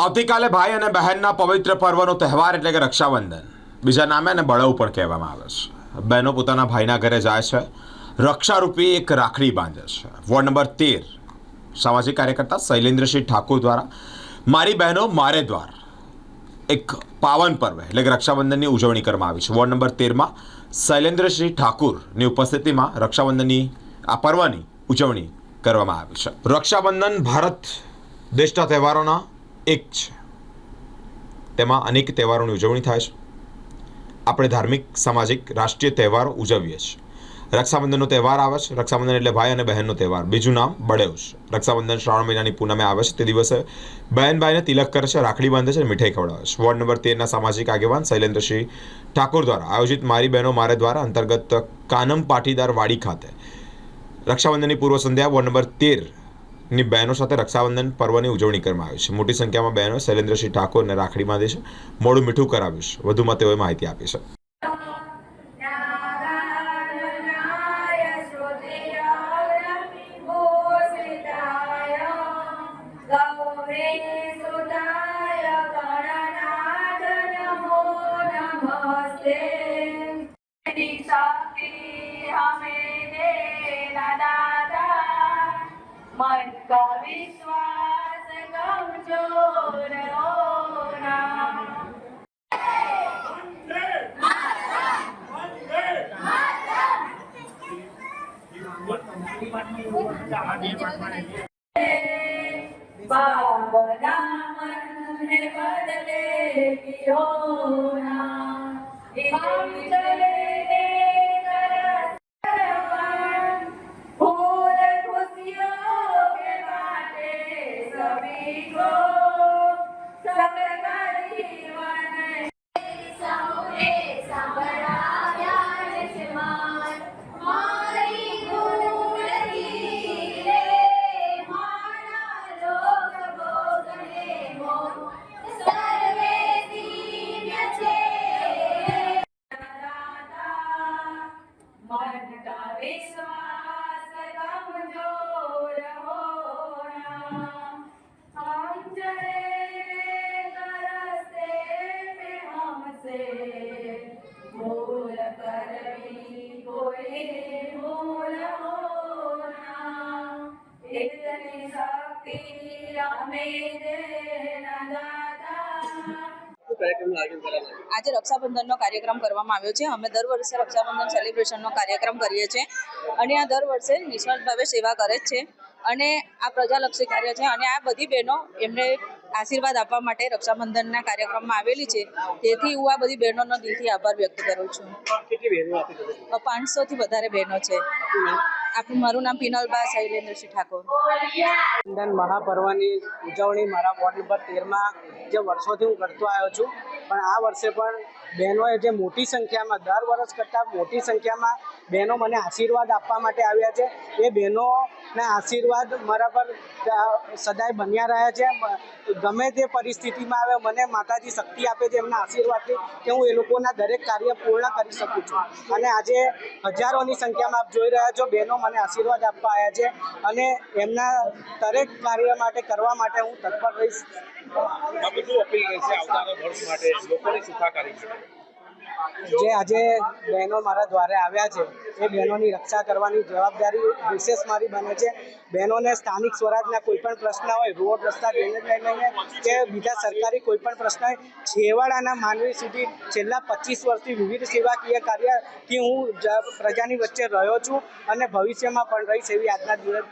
આવતીકાલે ભાઈ અને બહેનના પવિત્ર પર્વનો તહેવાર એટલે કે રક્ષાબંધન, બીજા નામે એને બળવ પણ કહેવામાં આવે છે. બહેનો પોતાના ભાઈના ઘરે જાય છે, રક્ષારૂપી એક રાખડી બાંધે છે. વોર્ડ નંબર 13 સામાજિક કાર્યકર્તા શૈલેન્દ્રસિંહ ઠાકોર દ્વારા મારી બહેનો મારે દ્વાર એક પાવન પર્વ એટલે કે રક્ષાબંધનની ઉજવણી કરવામાં આવી છે. વોર્ડ નંબર 13માં શૈલેન્દ્રસિંહ ઠાકુરની ઉપસ્થિતિમાં રક્ષાબંધનની આ પર્વની ઉજવણી કરવામાં આવી છે. રક્ષાબંધન ભારત દેશના તહેવારોના એક છે. તેમાં અનેક તહેવારોની ઉજવણી થાય છે. આપણે ધાર્મિક, સામાજિક, રાષ્ટ્રીય તહેવારો ઉજવીએ છીએ. રક્ષાબંધનનો તહેવાર આવે છે. રક્ષાબંધન એટલે ભાઈ અને બહેનનો તહેવાર. બીજું નામ બળેવ છે. રક્ષાબંધન શ્રાવણ મહિનાની પૂનમે આવે છે. તે દિવસે બહેન ભાઈને તિલક કરે છે, રાખડી બાંધે છે, મીઠાઈ ખવડાવે છે. વોર્ડ નંબર 13ના સામાજિક આગેવાન શૈલેન્દ્રસિંહ ઠાકોર દ્વારા આયોજિત મારી બહેનો મારે દ્વારા અંતર્ગત કાનમ પાટીદાર વાડી ખાતે રક્ષાબંધનની પૂર્વ સંધ્યા વોર્ડ નંબર 13ની બહેનો સાથે રક્ષાબંધન પર્વની ઉજવણી કરવામાં આવી છે. મોટી સંખ્યામાં બહેનો શૈલેન્દ્રસિંહ ઠાકોરને રાખડી બાંધી છે, મોડું મીઠું કરાવ્યું છે. વધુમાં તેઓએ માહિતી આપી છે. मन का विश्वास कमजोर होना बाबना मन बदले होना हम चले मन का विश्वास कमजोर होना हम चले तरसते पे हमसे भूल कर भी कोई भूल होना इतनी शक्ति हमें देना दाता। આજે રક્ષાબંધનનો કાર્યક્રમ કરવામાં આવ્યો છે. અમે દર વર્ષે રક્ષાબંધન સેલિબ્રેશનનો કાર્યક્રમ કરીએ છીએ અને આ દર વર્ષે નિસ્વાર્થ ભાવે સેવા કરે જ છે અને આ પ્રજાલક્ષી કાર્ય છે અને આ બધી બહેનો એમને આશીર્વાદ આપવા માટે રક્ષાબંધનના કાર્યક્રમમાં આવેલી છે. તેથી હું આ બધી બહેનોનો દિલથી આભાર વ્યક્ત કરું છું. 500થી વધારે બહેનો છે. મારું નામ પિનલબા શૈલેન્દ્રસિંહ ઠાકોર. રક્ષાબંધન મહાપર્વની ઉજવણી મારા વોર્ડ નંબર 13માં જે વર્ષોથી હું કરતો આવ્યો છું, પણ આ વર્ષે પણ બહેનોએ જે મોટી સંખ્યામાં દર વર્ષ કરતાં મોટી સંખ્યામાં બહેનો મને આશીર્વાદ આપવા માટે આવ્યા છે. એ બહેનોના આશીર્વાદ મારા પર સદાય બન્યા રહ્યા છે. ગમે તે પરિસ્થિતિમાં આવે મને માતાજી શક્તિ આપે છે એમના આશીર્વાદથી કે હું એ લોકોના દરેક કાર્ય પૂર્ણ કરી શકું છું. અને આજે હજારોની સંખ્યામાં આપ જોઈ રહ્યા છો બહેનો મને આશીર્વાદ આપવા આવ્યા છે અને એમના દરેક કાર્ય માટે કરવા માટે હું તત્પર રહીશ. જે આજે બહેનો મારા દ્વારે આવ્યા છે એ બહેનોની રક્ષા કરવાની જવાબદારી વિશેષ મારી બને છે. બહેનોને સ્થાનિક સ્વરાજના કોઈ પણ પ્રશ્ન હોય, રોડ રસ્તા ડ્રેનેજ લઈને કે બીજા સરકારી કોઈ પણ પ્રશ્ન હોય, છેવાડાના માનવી સુધી છેલ્લા 25 વર્ષથી વિવિધ સેવાકીય કાર્યથી હું પ્રજાની વચ્ચે રહ્યો છું અને ભવિષ્યમાં પણ રહીશ એવી આજના દિવસ